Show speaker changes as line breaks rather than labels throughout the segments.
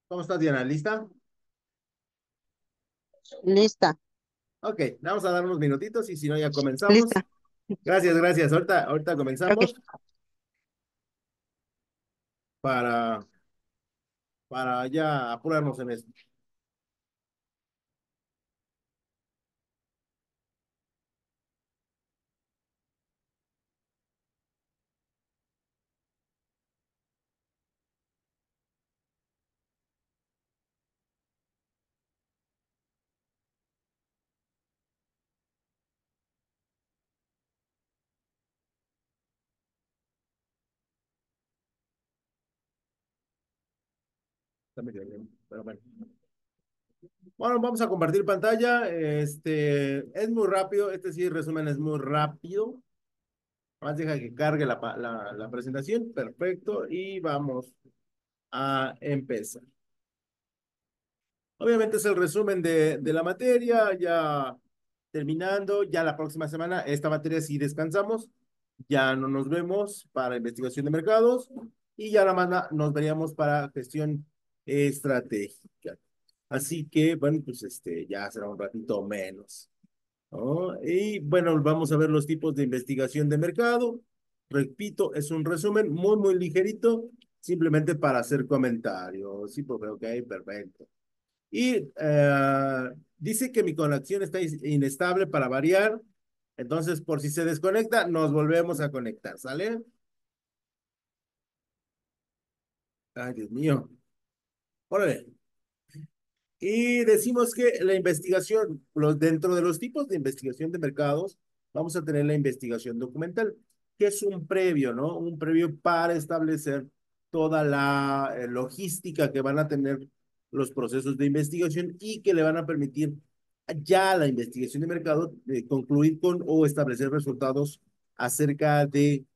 ¿Cómo estás, Diana? ¿Lista?
Lista,
Ok, vamos a dar unos minutitos y si no, ya comenzamos.
lista.
Gracias, gracias. Ahorita
Ok,
comenzamos para, para ya apurarnos en esto. Está medio bien, pero bueno. Bueno, vamos a compartir pantalla. Es muy rápido. Este sí, resumen es muy rápido. Más deja que cargue la presentación. Perfecto. Y vamos a empezar. Obviamente es el resumen de la materia, ya terminando, ya la próxima semana, esta materia sí descansamos, ya no nos vemos para investigación de mercados y ya nada más nos veríamos para gestión estratégica. Así que, bueno, pues ya será un ratito menos, ¿no? Y bueno, vamos a ver los tipos de investigación de mercado. Repito, es un resumen muy ligerito, simplemente para hacer comentarios. Sí, pues, ok, perfecto. Y dice que mi conexión está inestable para variar. Entonces, por si se desconecta, nos volvemos a conectar, ¿sale? Ay, Dios mío. Órale. Y decimos que la investigación, dentro de los tipos de investigación de mercados, vamos a tener la investigación documental, que es un previo, ¿no? Un previo para establecer toda la logística que van a tener los procesos de investigación y que le van a permitir ya la investigación de mercado concluir con o establecer resultados acerca de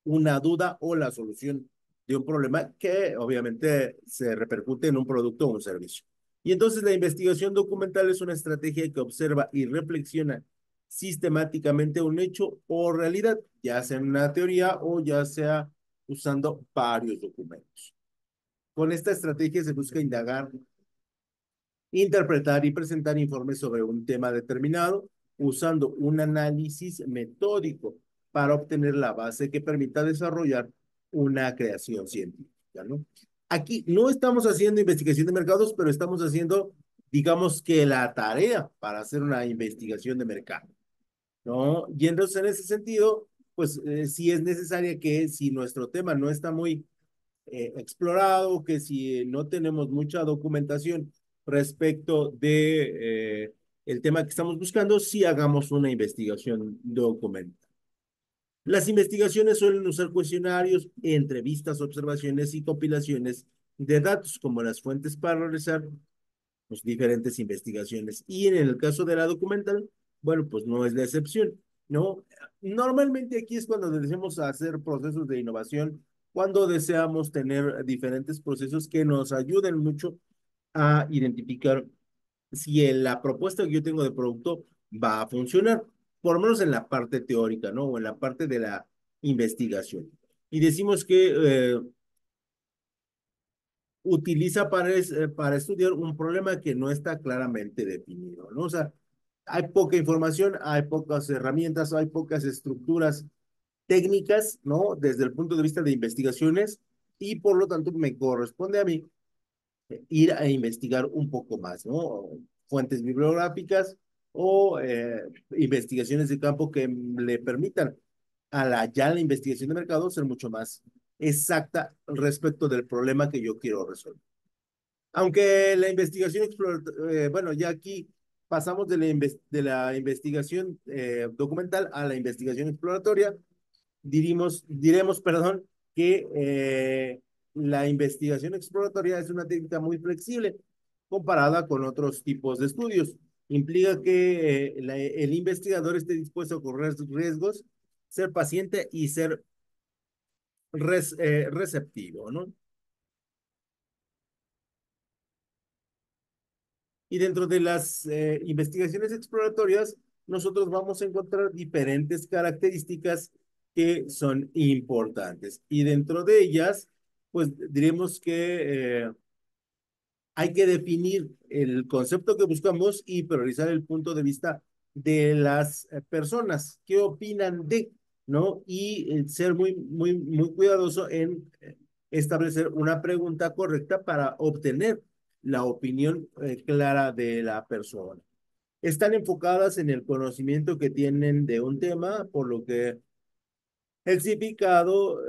una duda o la solución de un problema que obviamente se repercute en un producto o un servicio. Y entonces la investigación documental es una estrategia que observa y reflexiona sistemáticamente un hecho o realidad, ya sea en una teoría o ya sea usando varios documentos. Con esta estrategia se busca indagar, interpretar y presentar informes sobre un tema determinado usando un análisis metódico para obtener la base que permita desarrollar una creación científica, ¿no? Aquí no estamos haciendo investigación de mercados, pero estamos haciendo, digamos que la tarea para hacer una investigación de mercado, ¿no? Y entonces en ese sentido, pues sí es necesaria que si nuestro tema no está muy explorado, que si no tenemos mucha documentación respecto de el tema que estamos buscando, si hagamos una investigación documental. Las investigaciones suelen usar cuestionarios, entrevistas, observaciones y compilaciones de datos como las fuentes para realizar pues, diferentes investigaciones. Y en el caso de la documental, bueno, pues no es la excepción, ¿no? Normalmente aquí es cuando deseamos hacer procesos de innovación, cuando deseamos tener diferentes procesos que nos ayuden mucho a identificar si la propuesta que yo tengo de producto va a funcionar, por lo menos en la parte teórica, ¿no? O en la parte de la investigación. Y decimos que utiliza para estudiar un problema que no está claramente definido, ¿no? O sea, hay poca información, hay pocas herramientas, hay pocas estructuras técnicas, ¿no? Desde el punto de vista de investigaciones y por lo tanto me corresponde a mí ir a investigar un poco más, ¿no? Fuentes bibliográficas o investigaciones de campo que le permitan a ya la investigación de mercado ser mucho más exacta respecto del problema que yo quiero resolver. Aunque la investigación exploratoria, bueno, ya aquí pasamos de la investigación documental a la investigación exploratoria, diremos, perdón, que la investigación exploratoria es una técnica muy flexible comparada con otros tipos de estudios. Implica que el investigador esté dispuesto a correr riesgos, ser paciente y ser receptivo, ¿no? Y dentro de las investigaciones exploratorias, nosotros vamos a encontrar diferentes características que son importantes. Y dentro de ellas, pues diremos que Hay que definir el concepto que buscamos y priorizar el punto de vista de las personas. ¿Qué opinan de, no? Y ser muy cuidadoso en establecer una pregunta correcta para obtener la opinión clara de la persona. Están enfocadas en el conocimiento que tienen de un tema, por lo que el significado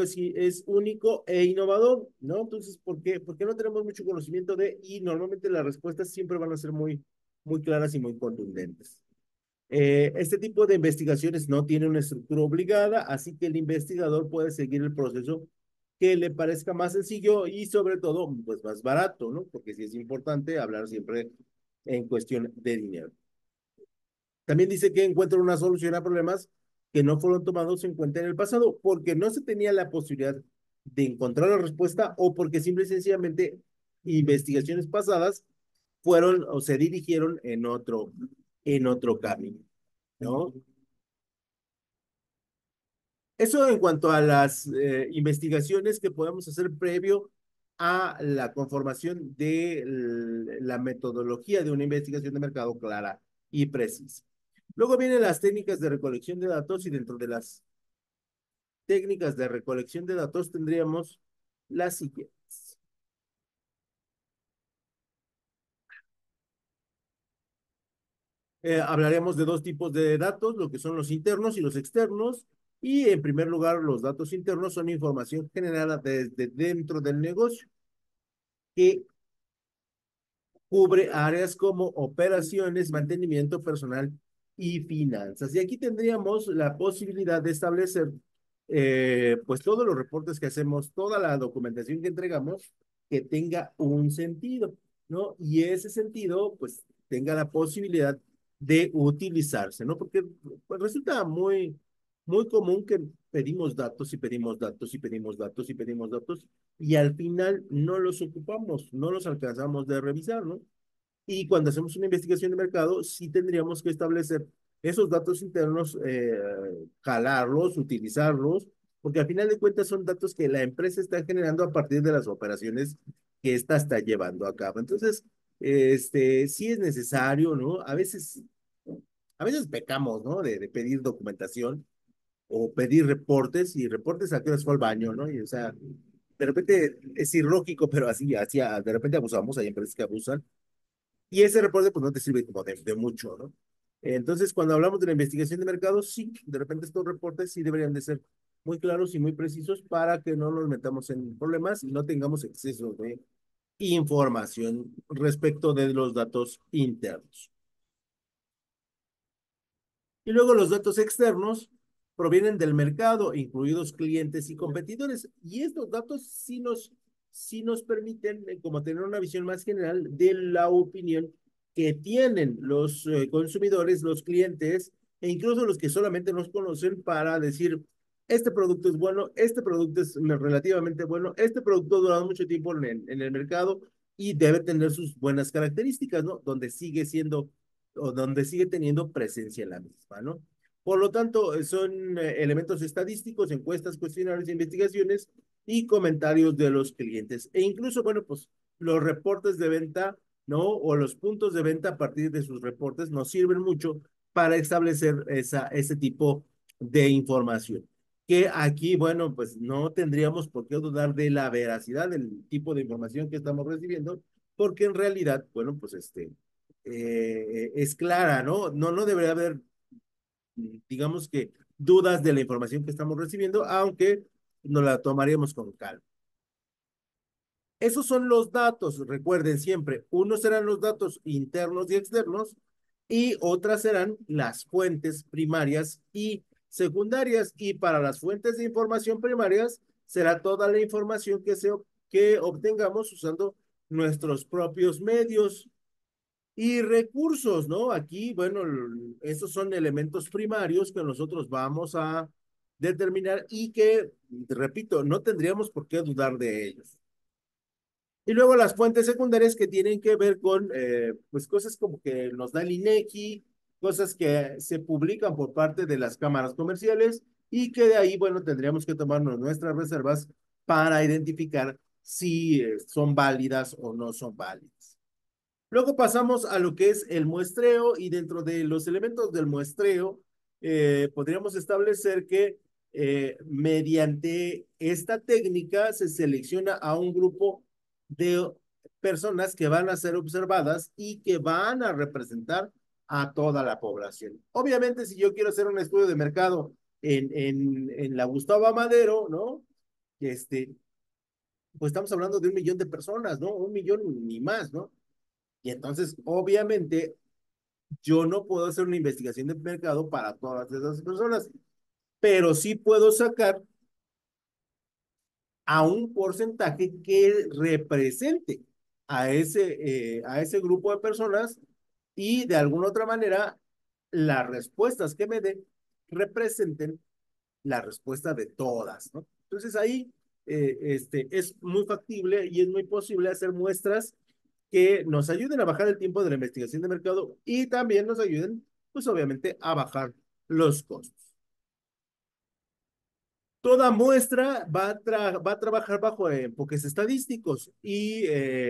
es único e innovador, ¿no? Entonces, ¿por qué no tenemos mucho conocimiento de, y normalmente las respuestas siempre van a ser muy claras y muy contundentes? Este tipo de investigaciones no tiene una estructura obligada, así que el investigador puede seguir el proceso que le parezca más sencillo y sobre todo, pues más barato, ¿no? Porque sí es importante hablar siempre en cuestión de dinero. También dice que encuentra una solución a problemas que no fueron tomados en cuenta en el pasado, porque no se tenía la posibilidad de encontrar la respuesta o porque simple y sencillamente investigaciones pasadas fueron o se dirigieron en otro camino, ¿no? Eso en cuanto a las investigaciones que podemos hacer previo a la conformación de la metodología de una investigación de mercado clara y precisa. Luego vienen las técnicas de recolección de datos y dentro de las técnicas de recolección de datos tendríamos las siguientes. Hablaremos de dos tipos de datos, lo que son los internos y los externos. Y en primer lugar, los datos internos son información generada desde dentro del negocio que cubre áreas como operaciones, mantenimiento personal y finanzas. Y aquí tendríamos la posibilidad de establecer pues todos los reportes que hacemos, toda la documentación que entregamos, que tenga un sentido, ¿no? Y ese sentido, pues tenga la posibilidad de utilizarse, ¿no? Porque pues, resulta muy común que pedimos datos y pedimos datos y pedimos datos y pedimos datos y al final no los ocupamos, no los alcanzamos de revisar, ¿no? Y cuando hacemos una investigación de mercado, sí tendríamos que establecer esos datos internos, jalarlos, utilizarlos, porque al final de cuentas son datos que la empresa está generando a partir de las operaciones que ésta está llevando a cabo. Entonces, sí es necesario, ¿no? A veces pecamos, ¿no? De pedir documentación o pedir reportes y reportes a qué horas fue al baño, ¿no? Y, o sea, de repente es ilógico, pero de repente abusamos, hay empresas que abusan y ese reporte pues no te sirve como de mucho, ¿no? Entonces, cuando hablamos de la investigación de mercado, sí, de repente estos reportes sí deberían de ser muy claros y muy precisos para que no nos metamos en problemas y no tengamos exceso de información respecto de los datos internos. Y luego los datos externos provienen del mercado, incluidos clientes y competidores. Y estos datos sí nos permiten como tener una visión más general de la opinión que tienen los consumidores, los clientes e incluso los que solamente nos conocen para decir, este producto es bueno, este producto es relativamente bueno, este producto ha durado mucho tiempo en el mercado y debe tener sus buenas características, ¿no? Donde sigue siendo o donde sigue teniendo presencia en la misma, ¿no? Por lo tanto, son elementos estadísticos, encuestas, cuestionarios, investigaciones y comentarios de los clientes. E incluso, bueno, pues los reportes de venta, ¿no? O los puntos de venta a partir de sus reportes nos sirven mucho para establecer ese tipo de información. Que aquí, bueno, pues no tendríamos por qué dudar de la veracidad del tipo de información que estamos recibiendo, porque en realidad, bueno, pues es clara, ¿no? No debería haber, digamos que, dudas de la información que estamos recibiendo, aunque nos la tomaríamos con calma. Esos son los datos, recuerden siempre, unos serán los datos internos y externos y otras serán las fuentes primarias y secundarias. Y para las fuentes de información primarias será toda la información que obtengamos usando nuestros propios medios y recursos, ¿no? Aquí, bueno, esos son elementos primarios que nosotros vamos a determinar y que, repito, no tendríamos por qué dudar de ellos. Y luego las fuentes secundarias que tienen que ver con, pues, cosas como que nos da el INEGI, cosas que se publican por parte de las cámaras comerciales y que de ahí, bueno, tendríamos que tomarnos nuestras reservas para identificar si son válidas o no son válidas. Luego pasamos a lo que es el muestreo y dentro de los elementos del muestreo podríamos establecer que mediante esta técnica se selecciona a un grupo de personas que van a ser observadas y que van a representar a toda la población. Obviamente, si yo quiero hacer un estudio de mercado en la Gustavo Amadero, ¿no? Este, pues estamos hablando de 1 millón de personas, ¿no? 1 millón ni más, ¿no? Y entonces, obviamente, yo no puedo hacer una investigación de mercado para todas esas personas, pero sí puedo sacar a un porcentaje que represente a ese grupo de personas y de alguna otra manera las respuestas que me den representen la respuesta de todas, ¿no? Entonces ahí es muy factible y es muy posible hacer muestras que nos ayuden a bajar el tiempo de la investigación de mercado y también nos ayuden, pues obviamente, a bajar los costos. Toda muestra va a trabajar bajo enfoques estadísticos y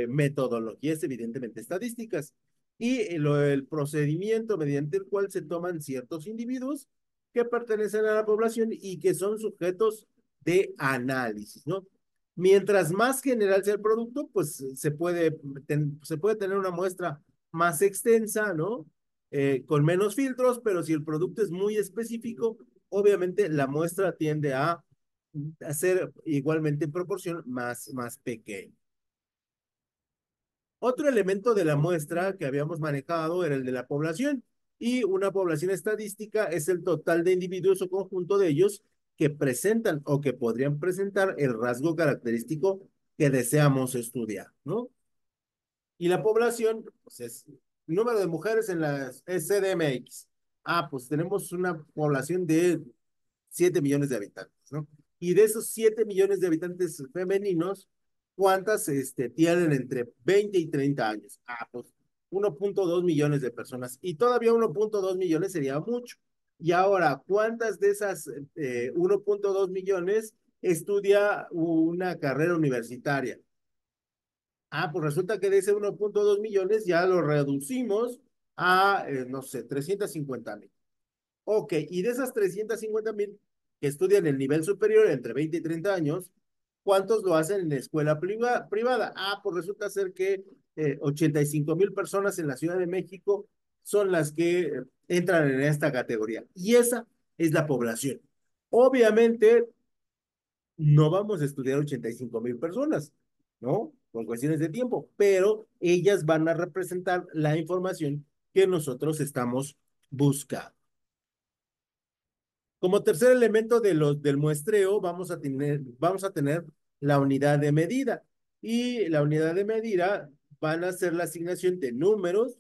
metodologías evidentemente estadísticas y el procedimiento mediante el cual se toman ciertos individuos que pertenecen a la población y que son sujetos de análisis, ¿no? Mientras más general sea el producto, pues se puede tener una muestra más extensa, ¿no? Con menos filtros, pero si el producto es muy específico, obviamente la muestra tiende a ser igualmente en proporción más pequeña. Otro elemento de la muestra que habíamos manejado era el de la población y una población estadística es el total de individuos o conjunto de ellos que presentan o que podrían presentar el rasgo característico que deseamos estudiar, ¿no? Y la población, pues es número de mujeres en las CDMX. Ah, pues tenemos una población de 7 millones de habitantes, ¿no? Y de esos 7 millones de habitantes femeninos, ¿cuántas tienen entre 20 y 30 años? Ah, pues 1.2 millones de personas. Y todavía 1.2 millones sería mucho. Y ahora, ¿cuántas de esas 1.2 millones estudia una carrera universitaria? Ah, pues resulta que de ese 1.2 millones ya lo reducimos a, no sé, 350,000. Ok, y de esas 350,000 que estudian el nivel superior entre 20 y 30 años, ¿cuántos lo hacen en la escuela privada? Ah, pues resulta ser que 85,000 personas en la Ciudad de México son las que entran en esta categoría. Y esa es la población. Obviamente, no vamos a estudiar 85,000 personas, ¿no? Por cuestiones de tiempo, pero ellas van a representar la información que nosotros estamos buscando. Como tercer elemento del muestreo, vamos a tener la unidad de medida. Y la unidad de medida van a ser la asignación de números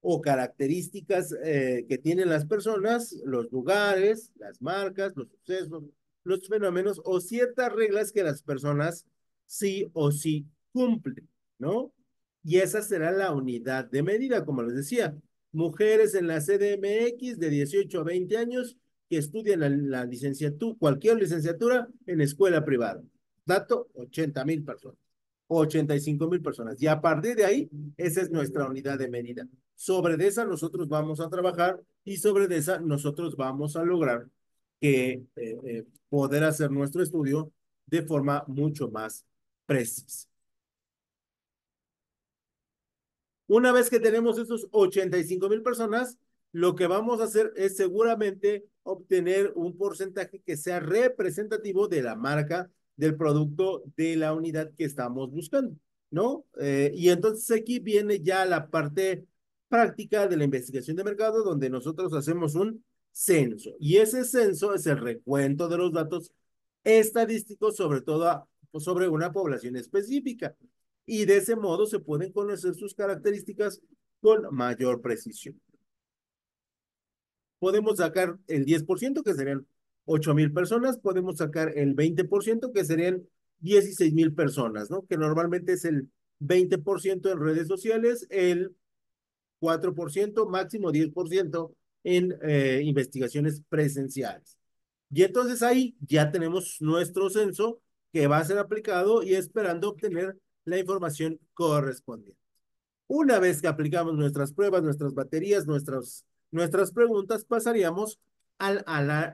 o características que tienen las personas, los lugares, las marcas, los sucesos, los fenómenos o ciertas reglas que las personas sí o sí cumplen, ¿no? Y esa será la unidad de medida, como les decía. Mujeres en la CDMX de 18 a 20 años que estudian la licenciatura, cualquier licenciatura en escuela privada. Dato, 80,000 personas. 85,000 personas. Y a partir de ahí, esa es nuestra unidad de medida. Sobre de esa nosotros vamos a trabajar y sobre de esa nosotros vamos a lograr que poder hacer nuestro estudio de forma mucho más precisa. Una vez que tenemos esos 85,000 personas, lo que vamos a hacer es seguramente obtener un porcentaje que sea representativo de la marca del producto de la unidad que estamos buscando, ¿no? Y entonces aquí viene ya la parte práctica de la investigación de mercado, donde nosotros hacemos un censo. Y ese censo es el recuento de los datos estadísticos, sobre todo sobre una población específica y de ese modo se pueden conocer sus características con mayor precisión. Podemos sacar el 10%, que serían 8,000 personas, podemos sacar el 20%, que serían 16,000 personas, ¿no? Que normalmente es el 20% en redes sociales, el 4%, máximo 10% en investigaciones presenciales. Y entonces ahí ya tenemos nuestro censo que va a ser aplicado y esperando obtener la información correspondiente. Una vez que aplicamos nuestras pruebas, nuestras baterías, nuestras preguntas, pasaríamos al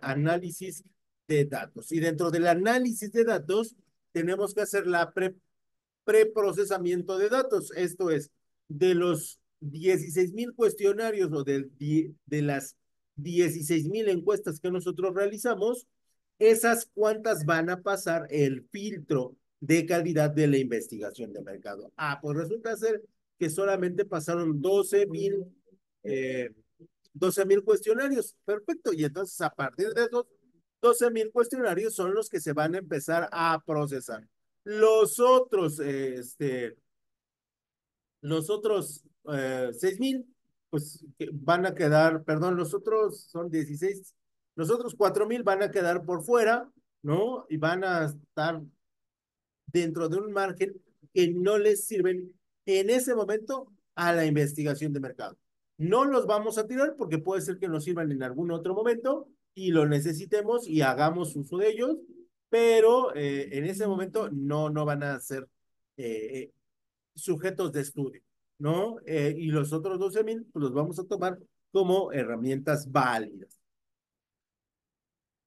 análisis de datos. Y dentro del análisis de datos, tenemos que hacer la preprocesamiento de datos. Esto es, de los 16,000 cuestionarios o de las 16,000 encuestas que nosotros realizamos, esas cuántas van a pasar el filtro de calidad de la investigación de mercado. Pues resulta ser que solamente pasaron 12,000 cuestionarios. Perfecto. Y entonces a partir de esos 12,000 cuestionarios son los que se van a empezar a procesar. Los otros, los otros 6,000, pues van a quedar, perdón, los otros son 16, los otros 4,000 van a quedar por fuera, ¿no? Y van a estar dentro de un margen que no les sirven en ese momento a la investigación de mercado. No los vamos a tirar porque puede ser que nos sirvan en algún otro momento y lo necesitemos y hagamos uso de ellos, pero en ese momento no van a ser eh, sujetos de estudio, ¿no? Y los otros 12,000 pues los vamos a tomar como herramientas válidas.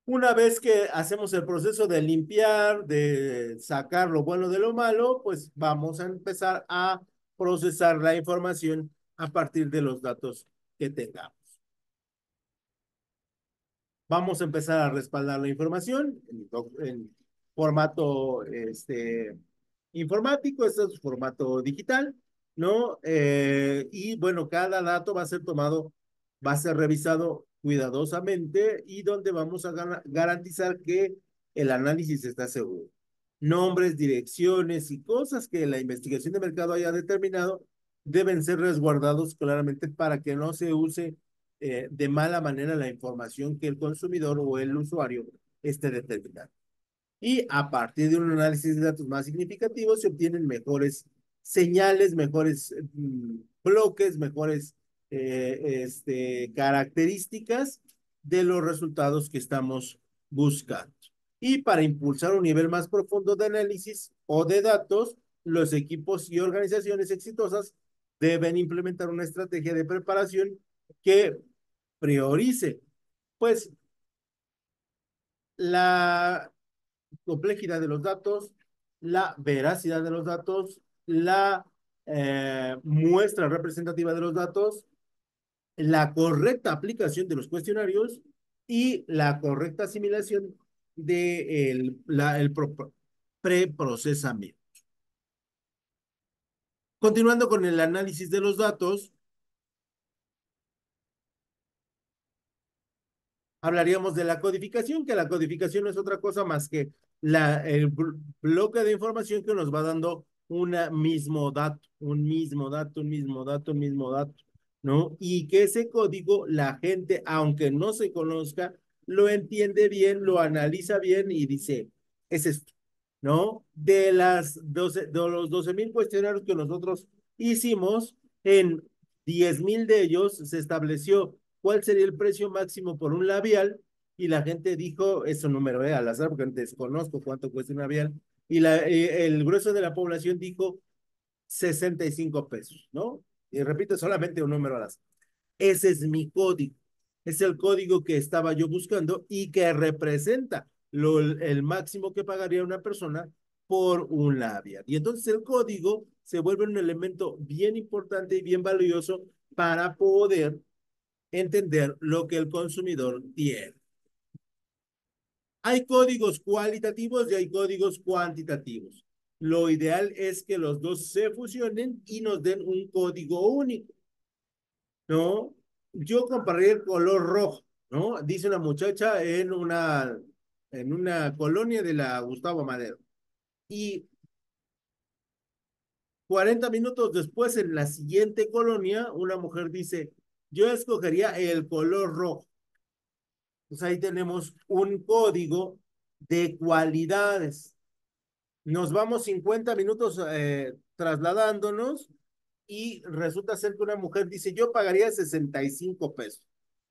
Una vez que hacemos el proceso de limpiar, de sacar lo bueno de lo malo, pues vamos a empezar a procesar la información a partir de los datos que tengamos. Vamos a empezar a respaldar la información en formato informático, este es formato digital, ¿no? Y bueno, cada dato va a ser tomado, va a ser revisado cuidadosamente y donde vamos a garantizar que el análisis está seguro. Nombres, direcciones y cosas que la investigación de mercado haya determinado deben ser resguardados claramente para que no se use de mala manera la información que el consumidor o el usuario esté determinando. Y a partir de un análisis de datos más significativo se obtienen mejores señales, mejores bloques, mejores características de los resultados que estamos buscando. Y para impulsar un nivel más profundo de análisis o de datos, los equipos y organizaciones exitosas deben implementar una estrategia de preparación que priorice, pues, la complejidad de los datos, la veracidad de los datos, la muestra representativa de los datos, la correcta aplicación de los cuestionarios y la correcta asimilación de el preprocesamiento. Continuando con el análisis de los datos, hablaríamos de la codificación, que la codificación no es otra cosa más que el bloque de información que nos va dando un mismo dato, un mismo dato, un mismo dato, un mismo dato, ¿no? Y que ese código la gente, aunque no se conozca, lo entiende bien, lo analiza bien y dice, es esto, ¿no? De los 12,000 cuestionarios que nosotros hicimos, en 10,000 de ellos se estableció cuál sería el precio máximo por un labial y la gente dijo, es un número al azar porque desconozco cuánto cuesta un labial, y el grueso de la población dijo 65 pesos, ¿no? Y repito, solamente un número al azar. Ese es mi código. Es el código que estaba yo buscando y que representa el máximo que pagaría una persona por un labial. Y entonces el código se vuelve un elemento bien importante y bien valioso para poder entender lo que el consumidor tiene. Hay códigos cualitativos y hay códigos cuantitativos. Lo ideal es que los dos se fusionen y nos den un código único, ¿no? Yo comparé el color rojo, ¿no? Dice una muchacha en una colonia de la Gustavo Madero. Y 40 minutos después, en la siguiente colonia, una mujer dice, yo escogería el color rojo. Pues ahí tenemos un código de cualidades. Nos vamos 50 minutos trasladándonos y resulta ser que una mujer dice, yo pagaría 65 pesos.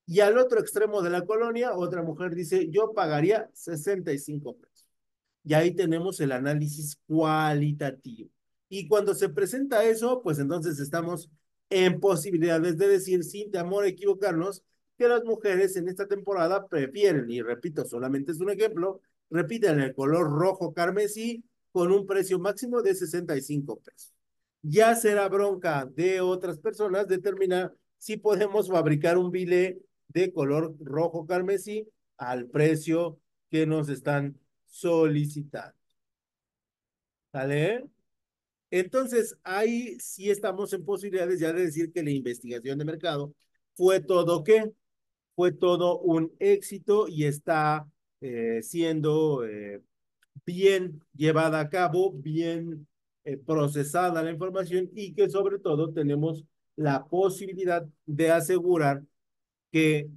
Y al otro extremo de la colonia, otra mujer dice, yo pagaría 65 pesos. Y ahí tenemos el análisis cualitativo. Y cuando se presenta eso, pues entonces estamos en posibilidades de decir, sin temor a equivocarnos, que las mujeres en esta temporada prefieren, y repito, solamente es un ejemplo, repiten el color rojo carmesí con un precio máximo de 65 pesos. Ya será bronca de otras personas determinar si podemos fabricar un bilé de color rojo carmesí al precio que nos están solicitando. ¿Vale? Entonces, ahí sí estamos en posibilidades ya de decir que la investigación de mercado fue todo qué, fue todo un éxito y está siendo bien llevada a cabo, bien procesada la información y que sobre todo tenemos la posibilidad de asegurar que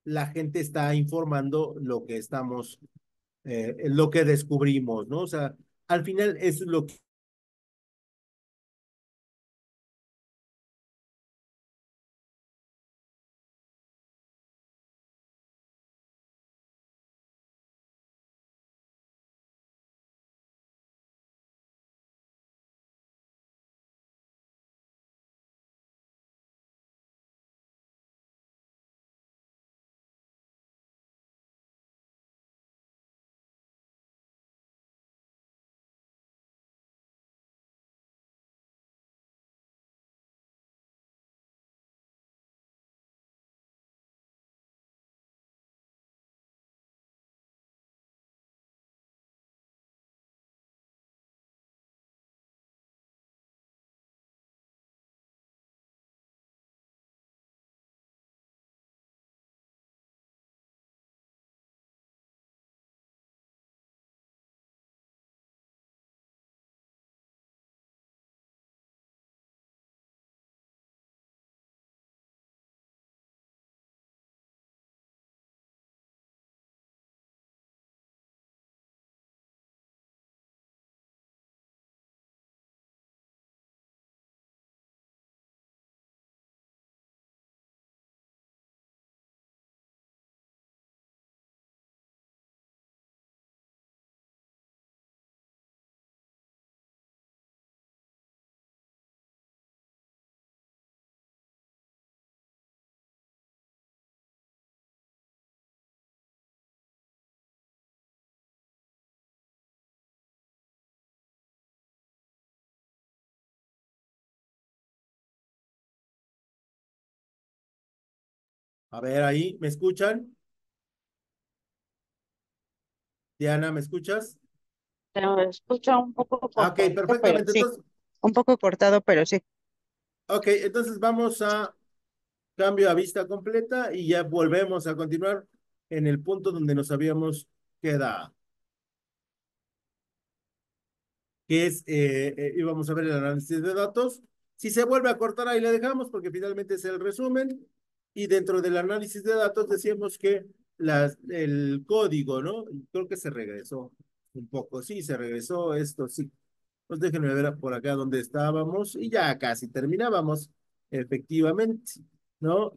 la gente está informando lo que estamos, lo que descubrimos, ¿no? O sea, al final eso es lo que... A ver, ahí, ¿me escuchan? Diana, ¿me escuchas?
Te escucho un poco
Ah, ok,
cortadito, pero
perfectamente.
sí,
Entonces,
un poco cortado, pero sí.
ok, entonces vamos a cambio a vista completa y ya volvemos a continuar en el punto donde nos habíamos quedado, que es, íbamos a ver el análisis de datos. Si se vuelve a cortar, ahí le dejamos porque finalmente es el resumen. Y dentro del análisis de datos decíamos que el código, ¿no? Creo que se regresó un poco. Sí, se regresó esto, sí. Pues déjenme ver por acá donde estábamos y ya casi terminábamos, efectivamente, ¿no?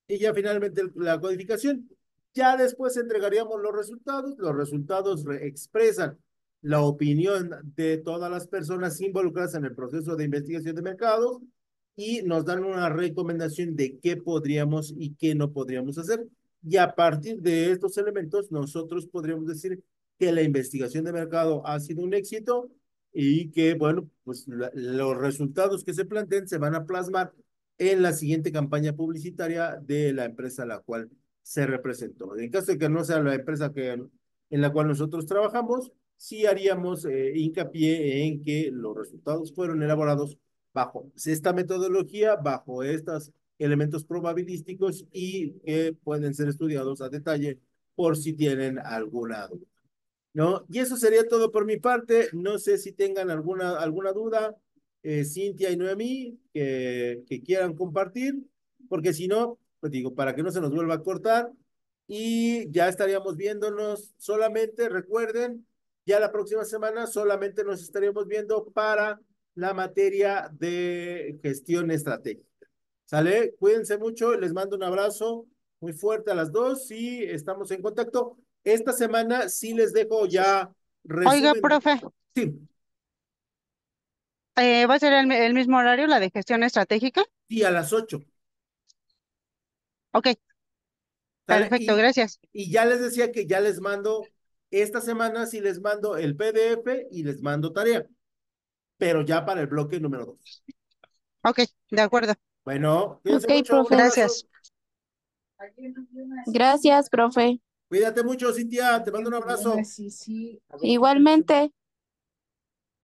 Y ya finalmente la codificación. Ya después entregaríamos los resultados expresan la opinión de todas las personas involucradas en el proceso de investigación de mercados y nos dan una recomendación de qué podríamos y qué no podríamos hacer. Y a partir de estos elementos, nosotros podríamos decir que la investigación de mercado ha sido un éxito y que, bueno, pues los resultados que se planteen se van a plasmar en la siguiente campaña publicitaria de la empresa a la cual se representó. En caso de que no sea la empresa en la cual nosotros trabajamos, sí haríamos hincapié en que los resultados fueron elaborados bajo esta metodología, bajo estos elementos probabilísticos y que pueden ser estudiados a detalle por si tienen alguna duda. ¿No? Y eso sería todo por mi parte. No sé si tengan alguna duda, Cintia y Noemí, que quieran compartir, porque si no, pues digo, para que no se nos vuelva a cortar y ya estaríamos viéndonos solamente, recuerden, ya la próxima semana solamente nos estaríamos viendo para la materia de gestión estratégica. ¿Sale? Cuídense mucho, les mando un abrazo muy fuerte a las dos y estamos en contacto. Esta semana sí les dejo ya
Oiga,
resumen.
profe,
Sí,
¿va a ser el mismo horario, la de gestión estratégica?
sí, a las 8.
Ok,
¿Sale?
perfecto, gracias.
Y ya les decía que ya les mando, esta semana sí les mando el PDF y les mando tarea, pero ya para el bloque número 2.
Ok, de acuerdo.
Bueno, cuídense
Ok,
mucho, un
profe.
abrazo.
Gracias.
Gracias, profe.
Cuídate mucho, Cintia, te mando un abrazo.
Igualmente.